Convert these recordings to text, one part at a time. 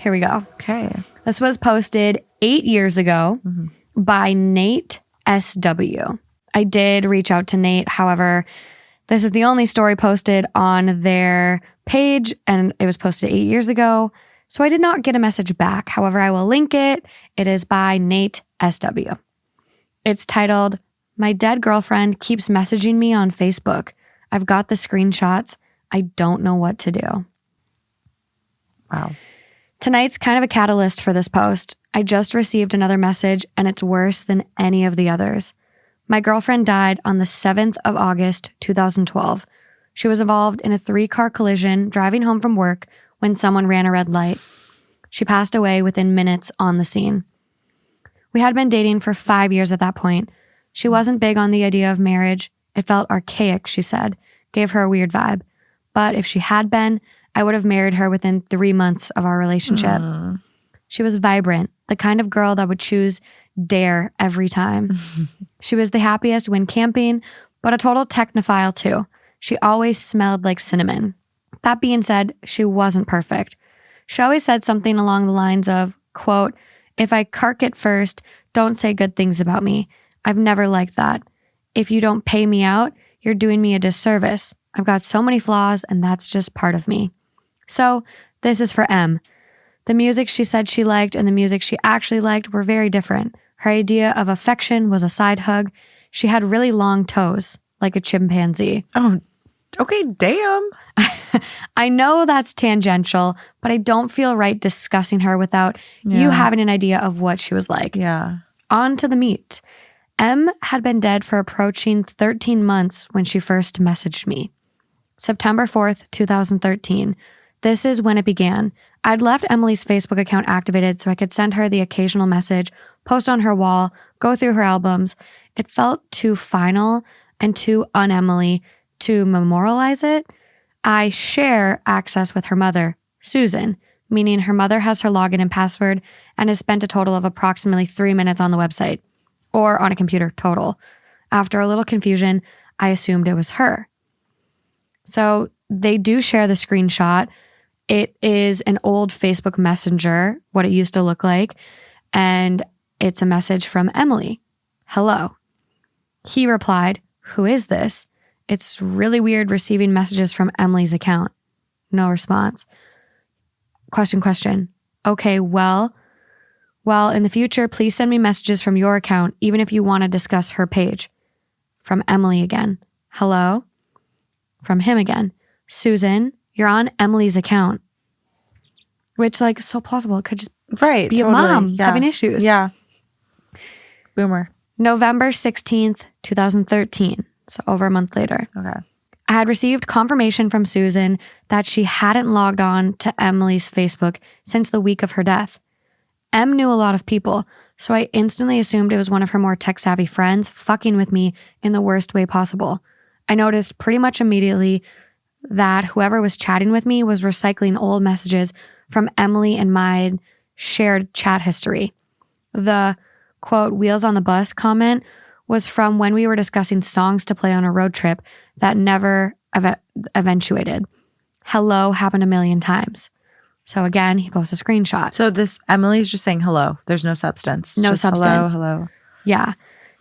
Here we go. Okay. This was posted 8 years ago by Nate SW. I did reach out to Nate. However, this is the only story posted on their page, and it was posted 8 years ago. So I did not get a message back. However, I will link it. It is by Nate SW. It's titled, "My dead girlfriend keeps messaging me on Facebook. I've got the screenshots. I don't know what to do." Wow. Tonight's kind of a catalyst for this post. I just received another message, and it's worse than any of the others. My girlfriend died on the 7th of August, 2012. She was involved in a 3-car collision driving home from work when someone ran a red light. She passed away within minutes on the scene. We had been dating for 5 years at that point. She wasn't big on the idea of marriage. It felt archaic, she said, gave her a weird vibe. But if she had been, I would have married her within 3 months of our relationship. She was vibrant, the kind of girl that would choose dare every time. She was the happiest when camping, but a total technophile too. She always smelled like cinnamon. That being said, she wasn't perfect. She always said something along the lines of, quote, "If I cark it first, don't say good things about me. I've never liked that. If you don't pay me out, you're doing me a disservice. I've got so many flaws, and that's just part of me." So this is for M. The music she said she liked and the music she actually liked were very different. Her idea of affection was a side hug. She had really long toes, like a chimpanzee. Oh, okay, damn. I know that's tangential, but I don't feel right discussing her without you having an idea of what she was like. Yeah. On to the meat. M had been dead for approaching 13 months when she first messaged me. September 4th, 2013. This is when it began. I'd left Emily's Facebook account activated so I could send her the occasional message, post on her wall, go through her albums. It felt too final and too un-Emily to memorialize it. I share access with her mother, Susan, meaning her mother has her login and password and has spent a total of approximately 3 minutes on the website, or on a computer total. After a little confusion, I assumed it was her. So they do share the screenshot. It is an old Facebook Messenger, what it used to look like, and it's a message from Emily. "Hello." He replied, "Who is this? It's really weird receiving messages from Emily's account." No response. Question. Okay, well, in the future, please send me messages from your account, even if you want to discuss her page. From Emily again. "Hello?" From him again. "Susan, you're on Emily's account." Which, like, so plausible. It could just be a mom having issues. Yeah. Boomer. November 16th, 2013. So over a month later. Okay. I had received confirmation from Susan that she hadn't logged on to Emily's Facebook since the week of her death. Em knew a lot of people, so I instantly assumed it was one of her more tech-savvy friends fucking with me in the worst way possible. I noticed pretty much immediately that whoever was chatting with me was recycling old messages from Emily and my shared chat history. The, quote, "wheels on the bus" comment was from when we were discussing songs to play on a road trip that never eventuated. "Hello" happened a million times. So again, he posts a screenshot. So this Emily's just saying hello. There's no substance. No just substance. Hello. Yeah.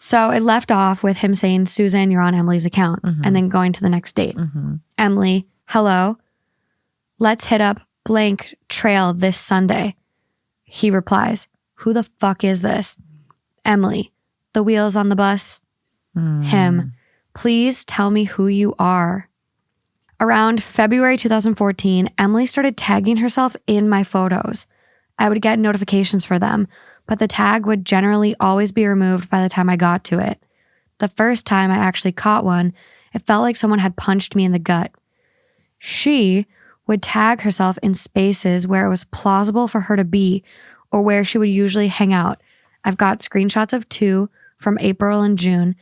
So it left off with him saying, "Susan, you're on Emily's account," and then going to the next date. Emily, "Hello. Let's hit up blank trail this Sunday." He replies, "Who the fuck is this?" Emily, "The wheels on the bus." Him, "Please tell me who you are." Around February 2014, Emily started tagging herself in my photos. I would get notifications for them, but the tag would generally always be removed by the time I got to it. The first time I actually caught one, it felt like someone had punched me in the gut. She would tag herself in spaces where it was plausible for her to be or where she would usually hang out. I've got screenshots of 2 from April and June.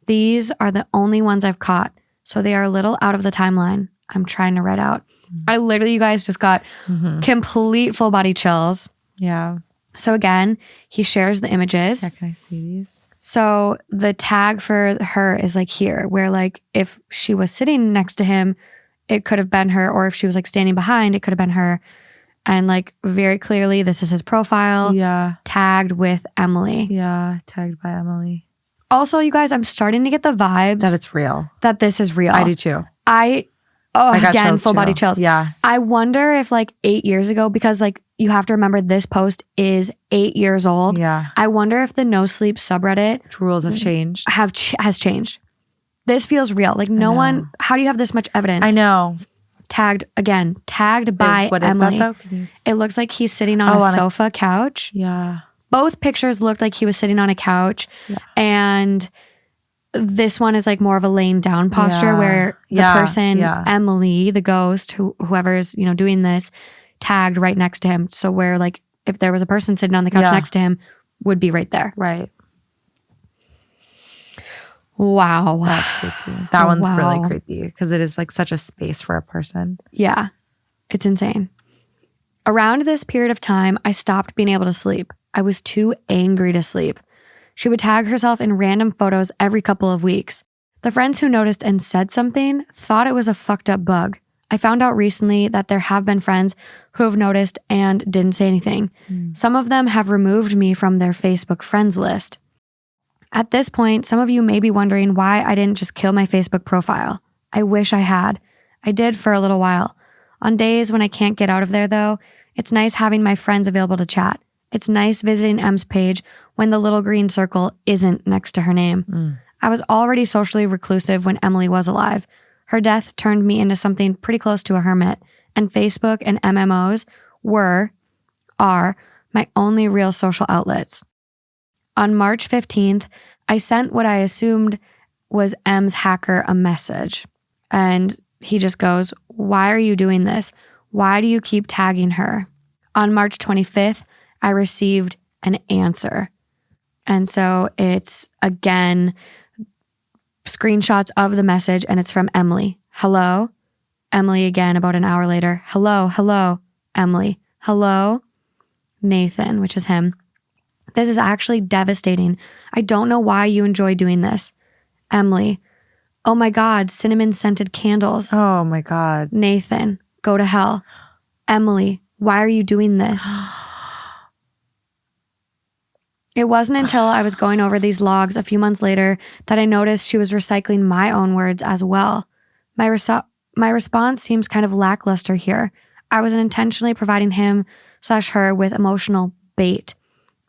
These are the only ones I've caught, so they are a little out of the timeline. I'm trying to write out. I literally, you guys, just got complete full body chills. Yeah. So again, he shares the images. Yeah, can I see these? So the tag for her is like here, where like if she was sitting next to him, it could have been her, or if she was like standing behind, it could have been her. And like very clearly, this is his profile. Yeah. Tagged with Emily. Yeah. Tagged by Emily. Also, you guys, I'm starting to get the vibes That it's real. that this is real. I do too. I got again, full body chills. Yeah. I wonder if like 8 years ago, because like you have to remember this post is 8 years old. Yeah. I wonder if the no sleep subreddit Rules have changed. has changed. This feels real. Like no one, how do you have this much evidence? I know. Tagged by What is Emily. that though? It looks like he's sitting on a sofa couch. Yeah. Both pictures looked like he was sitting on a couch. Yeah. And this one is like more of a laying down posture where the person, Emily, the ghost, whoever's, doing this, tagged right next to him. So where like if there was a person sitting on the couch next to him, would be right there. Right. Wow. That's creepy. That one's really creepy because it is like such a space for a person. Yeah. It's insane. Around this period of time, I stopped being able to sleep. I was too angry to sleep. She would tag herself in random photos every couple of weeks. The friends who noticed and said something thought it was a fucked up bug. I found out recently that there have been friends who have noticed and didn't say anything. Some of them have removed me from their Facebook friends list. At this point, some of you may be wondering why I didn't just kill my Facebook profile. I wish I had. I did for a little while. On days when I can't get out of there, though, it's nice having my friends available to chat. It's nice visiting Em's page when the little green circle isn't next to her name. I was already socially reclusive when Emily was alive. Her death turned me into something pretty close to a hermit, and Facebook and MMOs are my only real social outlets. On March 15th, I sent what I assumed was M's hacker a message. And he just goes, "Why are you doing this? Why do you keep tagging her?" On March 25th, I received an answer. And so it's, again, screenshots of the message, and it's from Emily. "Hello?" Emily again about an hour later. Hello, Emily. "Hello?" Nathan, which is him. "This is actually devastating. I don't know why you enjoy doing this." Emily. "Oh my God, cinnamon scented candles." Oh my God. Nathan. "Go to hell." Emily. "Why are you doing this?" It wasn't until I was going over these logs a few months later that I noticed she was recycling my own words as well. My response seems kind of lackluster here. I was intentionally providing him/her with emotional bait.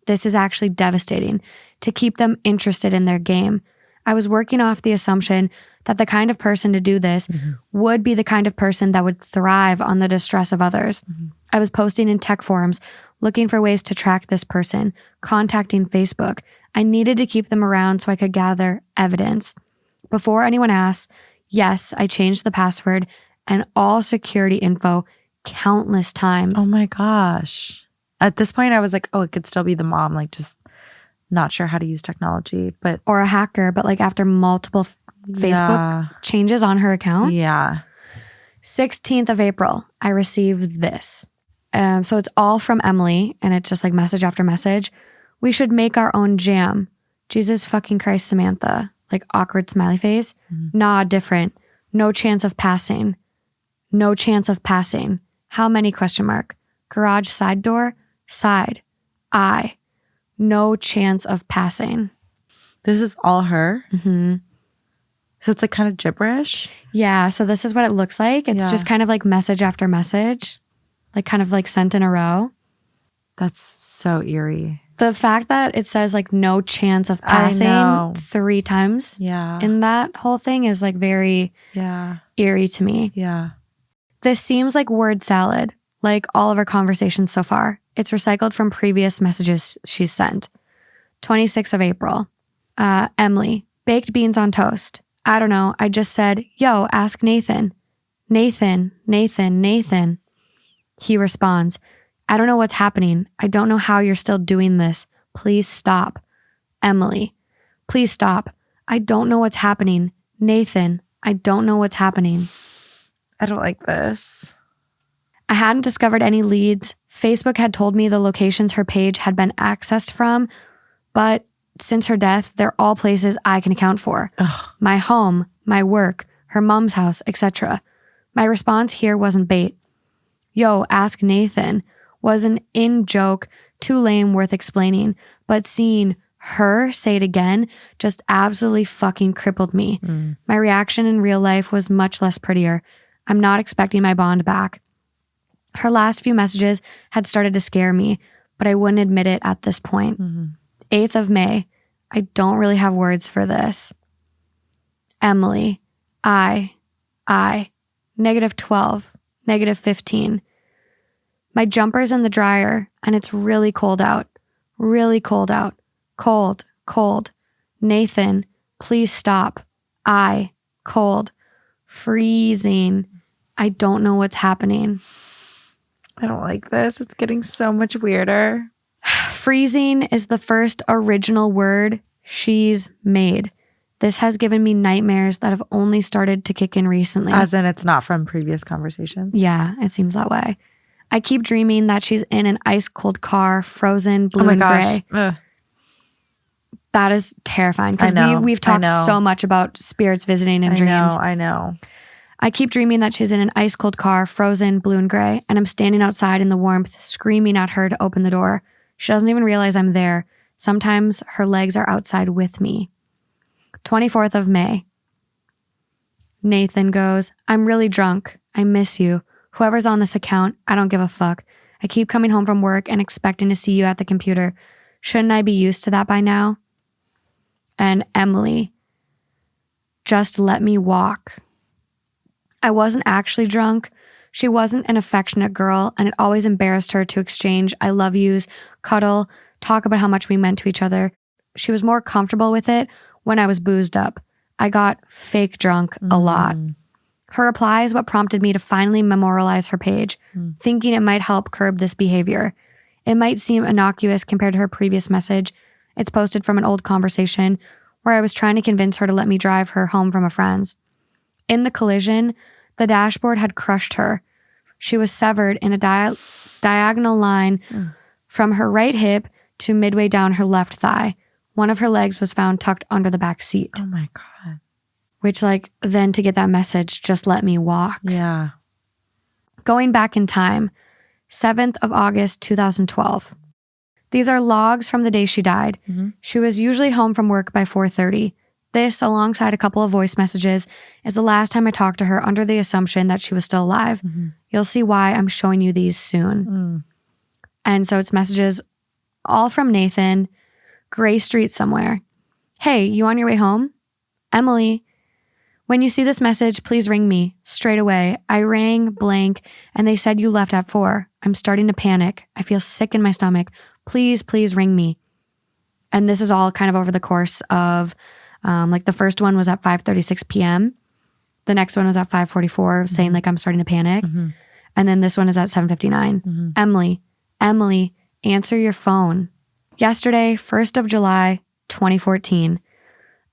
This is actually devastating, to keep them interested in their game. I was working off the assumption that the kind of person to do this would be the kind of person that would thrive on the distress of others. I was posting in tech forums, looking for ways to track this person, contacting Facebook. I needed to keep them around so I could gather evidence. Before anyone asks, yes, I changed the password and all security info countless times. Oh my gosh. At this point, I was like, oh, it could still be the mom, like just not sure how to use technology, but or a hacker, but like after multiple Facebook changes on her account. Yeah. 16th of April, I received this. So it's all from Emily, and it's just like message after message. "We should make our own jam. Jesus fucking Christ, Samantha." Like awkward smiley face. "Nah, different. No chance of passing. No chance of passing. How many ? Garage side door? Side. I. No chance of passing." This is all her? So it's like kind of gibberish? Yeah, so this is what it looks like. It's just kind of like message after message, like kind of like sent in a row. That's so eerie. The fact that it says like no chance of passing 3 times in that whole thing is like very eerie to me. Yeah. This seems like word salad, like all of our conversations so far. It's recycled from previous messages she's sent. 26th of April. Emily, baked beans on toast. I don't know. I just said, "Yo, ask Nathan." Nathan. He responds, "I don't know what's happening. I don't know how you're still doing this. Please stop." Emily, "Please stop. I don't know what's happening. Nathan, I don't know what's happening." I don't like this. I hadn't discovered any leads. Facebook had told me the locations her page had been accessed from, but since her death, they're all places I can account for. My home, my work, her mom's house, etc. My response here wasn't bait. Yo, ask Nathan. Was an in-joke, too lame, worth explaining. But seeing her say it again just absolutely fucking crippled me. My reaction in real life was much less prettier. I'm not expecting my bond back. Her last few messages had started to scare me, but I wouldn't admit it at this point. 8th of May. I don't really have words for this. Emily. I. -12. -15. My jumper's in the dryer and it's really cold out. Really cold out. Cold. Nathan, please stop. Cold. Freezing. I don't know what's happening. I don't like this. It's getting so much weirder. Freezing is the first original word she's made. This has given me nightmares that have only started to kick in recently. As in it's not from previous conversations? Yeah, it seems that way. I keep dreaming that she's in an ice cold car, frozen, blue Oh my and gosh. gray. Ugh. That is terrifying I know, because we've talked I know. so much about spirits visiting in dreams. I know. I keep dreaming that she's in an ice cold car, frozen, blue and gray, and I'm standing outside in the warmth, screaming at her to open the door. She doesn't even realize I'm there. Sometimes her legs are outside with me. 24th of May. Nathan goes, I'm really drunk. I miss you. Whoever's on this account, I don't give a fuck. I keep coming home from work and expecting to see you at the computer. Shouldn't I be used to that by now? And Emily, just let me walk. I wasn't actually drunk. She wasn't an affectionate girl, and it always embarrassed her to exchange I love yous, cuddle, talk about how much we meant to each other. She was more comfortable with it when I was boozed up. I got fake drunk a lot. Her reply is what prompted me to finally memorialize her page, thinking it might help curb this behavior. It might seem innocuous compared to her previous message. It's posted from an old conversation where I was trying to convince her to let me drive her home from a friend's. In the collision, the dashboard had crushed her. She was severed in a diagonal line from her right hip to midway down her left thigh. One of her legs was found tucked under the back seat. Oh my God. Which, then to get that message, just let me walk. Yeah. Going back in time, 7th of August, 2012. These are logs from the day she died. She was usually home from work by 4:30. This, alongside a couple of voice messages, is the last time I talked to her under the assumption that she was still alive. You'll see why I'm showing you these soon. And so it's messages all from Nathan, Gray Street somewhere. Hey, you on your way home? Emily, when you see this message, please ring me straight away. I rang blank and they said you left at 4. I'm starting to panic. I feel sick in my stomach. Please ring me. And this is all kind of over the course of the first one was at 5:36 p.m. The next one was at 5:44 saying I'm starting to panic. And then this one is at 7:59. Emily, answer your phone. Yesterday, 1st of July, 2014.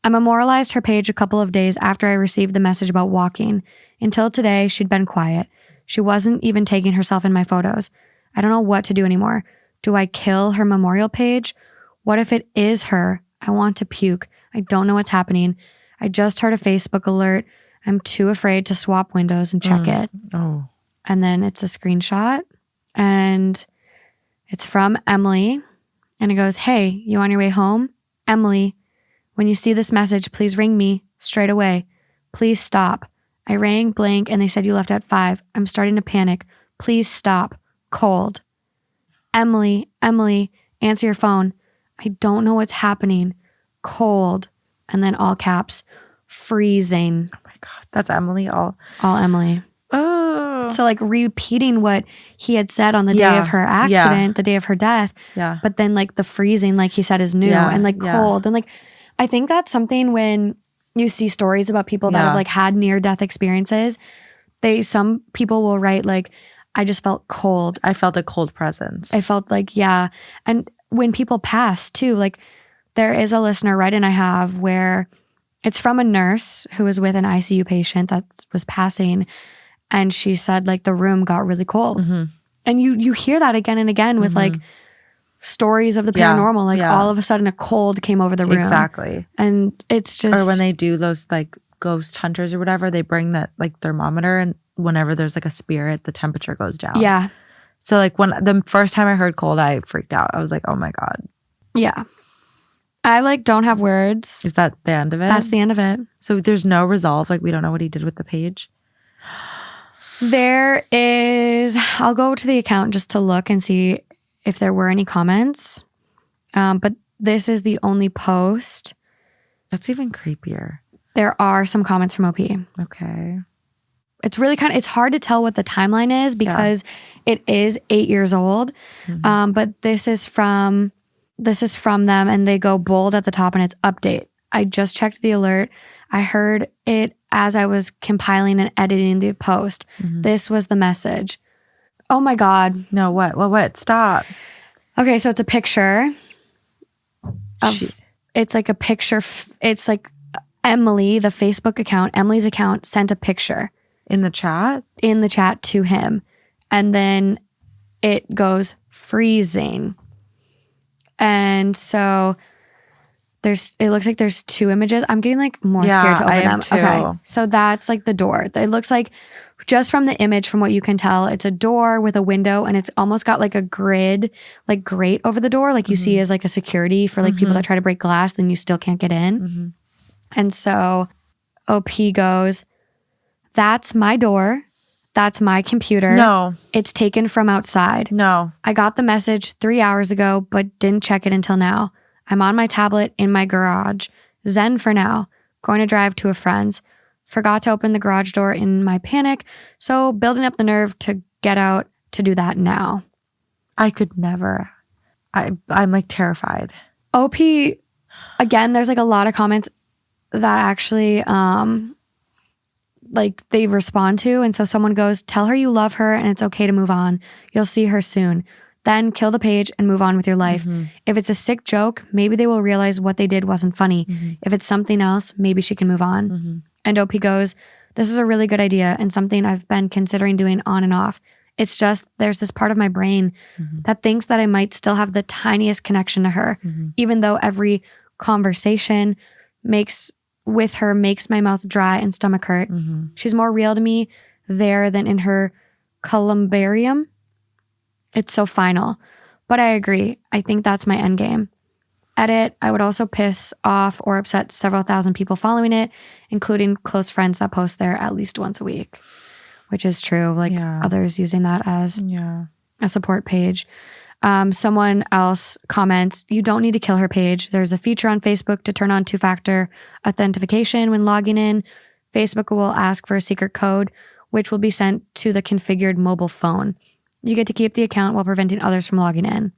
I memorialized her page a couple of days after I received the message about walking. Until today, she'd been quiet. She wasn't even taking herself in my photos. I don't know what to do anymore. Do I kill her memorial page? What if it is her? I want to puke. I don't know what's happening. I just heard a Facebook alert. I'm too afraid to swap windows and check it. Oh. And then it's a screenshot and it's from Emily. And it goes, hey, you on your way home? Emily, when you see this message, please ring me straight away. Please stop. I rang blank and they said you left at 5. I'm starting to panic. Please stop. Cold. Emily, answer your phone. I don't know what's happening. Cold. And then all caps, freezing. Oh my God. That's Emily all Emily. Oh. So repeating what he had said on the day of her accident, the day of her death. Yeah. But then the freezing, he said, is new and cold. And I think that's something when you see stories about people that have had near death experiences, some people will write I just felt cold. I felt a cold presence. I felt and when people pass too, there is a listener write-in I have where it's from a nurse who was with an ICU patient that was passing. And she said the room got really cold. And you hear that again and again with stories of the paranormal. All of a sudden a cold came over the room. Exactly. And it's just. Or when they do those ghost hunters or whatever, they bring that thermometer and whenever there's like a spirit, the temperature goes down. Yeah. So like when the first time I heard cold, I freaked out. I was like, oh my God. Yeah. I like don't have words. Is that the end of it? That's the end of it. So there's no resolve. Like we don't know what he did with the page. There is, I'll go to the account just to look and see if there were any comments. But this is the only post. That's even creepier. There are some comments from OP. Okay. It's really it's hard to tell what the timeline is because it is 8 years old. But this is from them and they go bold at the top and it's update. I just checked the alert. I heard it as I was compiling and editing the post. This was the message. Oh my God. No, what? Stop. Okay, so it's a picture of, it's like a picture. It's like Emily, the Facebook account, Emily's account sent a picture. In the chat To him. And then it goes freezing. And so it looks like there's two images. I'm getting like more scared to open them. Too. Okay. So that's like the door. It looks like just from the image, from what you can tell, it's a door with a window and it's almost got like a grid, like grate over the door. Like you see as like a security for like people that try to break glass, then you still can't get in. And so OP goes, that's my door. That's my computer. No. It's taken from outside. No. I got the message 3 hours ago, but didn't check it until now. I'm on my tablet in my garage. Zen for now. Going to drive to a friend's. Forgot to open the garage door in my panic, so building up the nerve to get out to do that now. I could never. I'm like terrified. OP, again, there's like a lot of comments that actually like they respond to. And so someone goes, tell her you love her and it's okay to move on. You'll see her soon. Then kill the page and move on with your life. If it's a sick joke, maybe they will realize what they did wasn't funny. If it's something else, maybe she can move on. And OP goes, this is a really good idea and something I've been considering doing on and off. It's just there's this part of my brain that thinks that I might still have the tiniest connection to her, even though every conversation makes my mouth dry and stomach hurt. She's more real to me there than in her columbarium. It's so final. But I agree. I think that's my end game. Edit, I would also piss off or upset several thousand people following it, including close friends that post there at least once a week, which is true. Like others using that as a support page. Someone else comments, you don't need to kill her page. There's a feature on Facebook to turn on two-factor authentication when logging in. Facebook will ask for a secret code, which will be sent to the configured mobile phone. You get to keep the account while preventing others from logging in.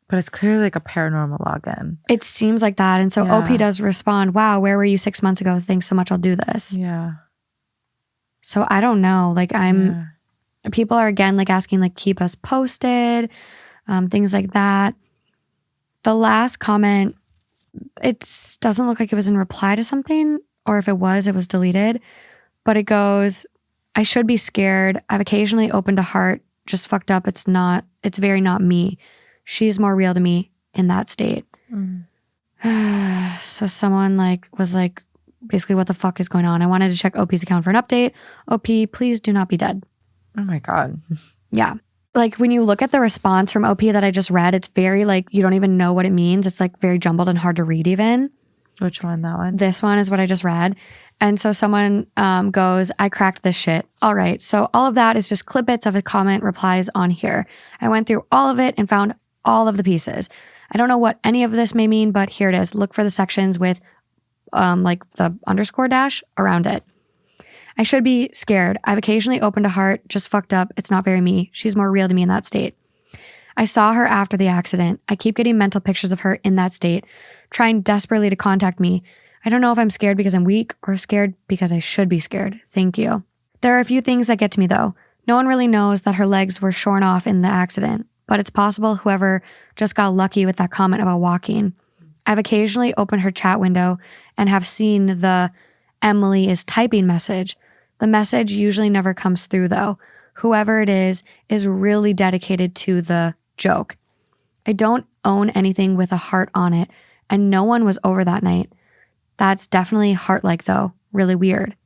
But it's clearly like a paranormal login. It seems like that. And so OP does respond, wow, where were you 6 months ago? Thanks so much. I'll do this. Yeah. So I don't know. Like people are again like asking like keep us posted, things like that. The last comment, it doesn't look like it was in reply to something, or if it was deleted. But it goes, I should be scared. I've occasionally opened a heart, just fucked up. It's very not me. She's more real to me in that state. So someone was like, basically, what the fuck is going on? I wanted to check OP's account for an update. OP, please do not be dead. Oh my God. Yeah. Like when you look at the response from OP that I just read, it's very like, you don't even know what it means. It's like very jumbled and hard to read even. Which one? That one? This one is what I just read. And so someone goes, I cracked this shit. All right. So all of that is just clip bits of a comment replies on here. I went through all of it and found all of the pieces. I don't know what any of this may mean, but here it is. Look for the sections with like the underscore dash around it. I should be scared. I've occasionally opened a heart, just fucked up. It's not very me. She's more real to me in that state. I saw her after the accident. I keep getting mental pictures of her in that state, trying desperately to contact me. I don't know if I'm scared because I'm weak or scared because I should be scared. Thank you. There are a few things that get to me though. No one really knows that her legs were shorn off in the accident, but it's possible whoever just got lucky with that comment about walking. I've occasionally opened her chat window and have seen the Emily is typing message. The message usually never comes through though. Whoever it is really dedicated to the joke. I don't own anything with a heart on it, and no one was over that night. That's definitely heart-like though. Really weird.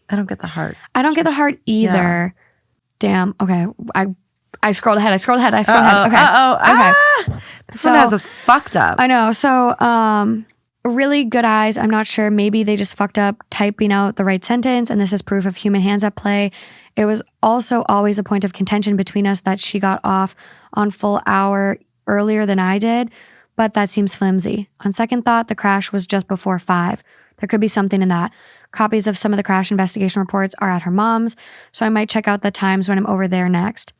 I don't get the heart. I don't get the heart either. Damn. Okay. I scrolled ahead. Okay. Okay. Okay. This one has us fucked up. I know. So, really good eyes. I'm not sure. Maybe they just fucked up typing out the right sentence, and this is proof of human hands at play. It was also always a point of contention between us that she got off on full hour earlier than I did, but that seems flimsy. On second thought, the crash was just before 5. There could be something in that. Copies of some of the crash investigation reports are at her mom's, so I might check out the times when I'm over there next.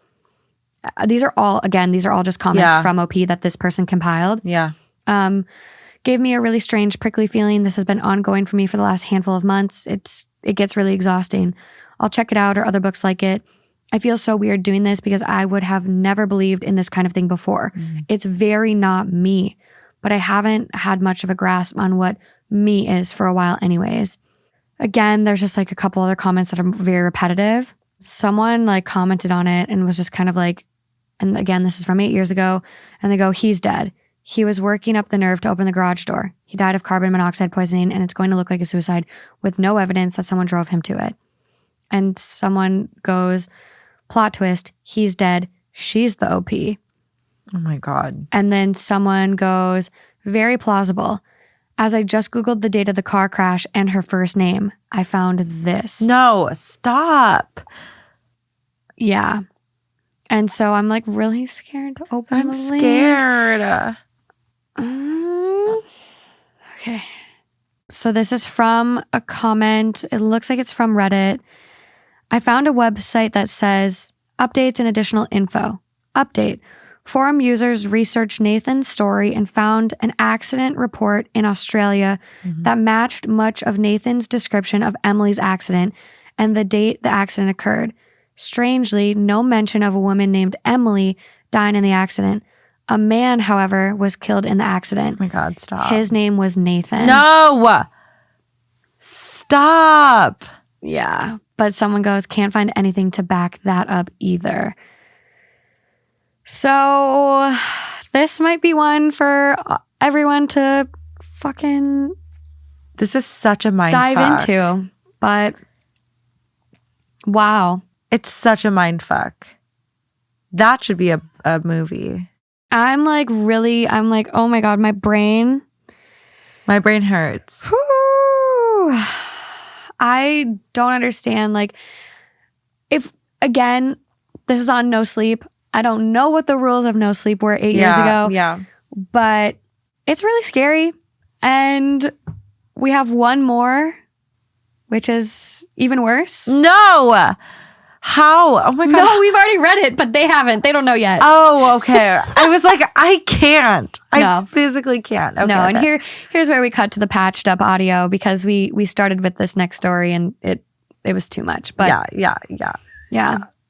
These are all just comments from OP that this person compiled. Yeah. Gave me a really strange, prickly feeling. This has been ongoing for me for the last handful of months. It gets really exhausting. I'll check it out or other books like it. I feel so weird doing this because I would have never believed in this kind of thing before. It's very not me, but I haven't had much of a grasp on what me is for a while anyways. Again, there's just like a couple other comments that are very repetitive. Someone like commented on it and was just kind of like, and again, this is from 8 years ago, and they go, he's dead. He was working up the nerve to open the garage door. He died of carbon monoxide poisoning, and it's going to look like a suicide with no evidence that someone drove him to it. And someone goes, plot twist, he's dead. She's the OP. Oh my God. And then someone goes, very plausible. As I just Googled the date of the car crash and her first name, I found this. No, stop. Yeah. And so I'm like really scared to open I'm the link. scared. Okay. So this is from a comment. It looks like it's from Reddit. I found a website that says updates and additional info. Update. Forum users researched Nathan's story and found an accident report in Australia that matched much of Nathan's description of Emily's accident and the date the accident occurred. Strangely, no mention of a woman named Emily dying in the accident. A man, however, was killed in the accident. Oh my God, stop. His name was Nathan. No! Stop! Yeah, but someone goes, can't find anything to back that up either. So this might be one for everyone to fucking This is such a mind dive fuck. into. But wow. It's such a mind fuck. That should be a movie. I'm like, oh my God, my brain. My brain hurts. Whew. I don't understand. Like, if, again, this is on No Sleep. I don't know what the rules of No Sleep were 8 years ago. Yeah. But it's really scary. And we have one more, which is even worse. No! How? Oh my God. No, we've already read it, but they haven't. They don't know yet. Oh, okay. I was like, I can't. I physically can't. Okay, no, and here's where we cut to the patched up audio because we started with this next story and it was too much. But yeah.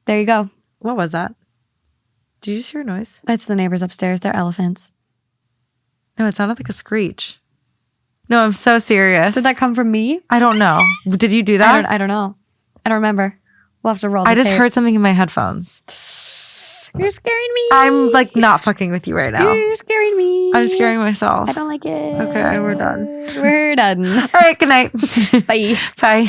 There you go. What was that? Did you just hear a noise? That's the neighbors upstairs. They're elephants. No, it sounded like a screech. No, I'm so serious. Did that come from me? I don't know. Did you do that? I don't know. I don't remember. We'll have to roll the I just tape. heard something in my headphones. You're scaring me. I'm like not fucking with you right now. You're scaring me. I'm scaring myself. I don't like it. Okay, we're done. We're done. All right, good night. Bye. Bye.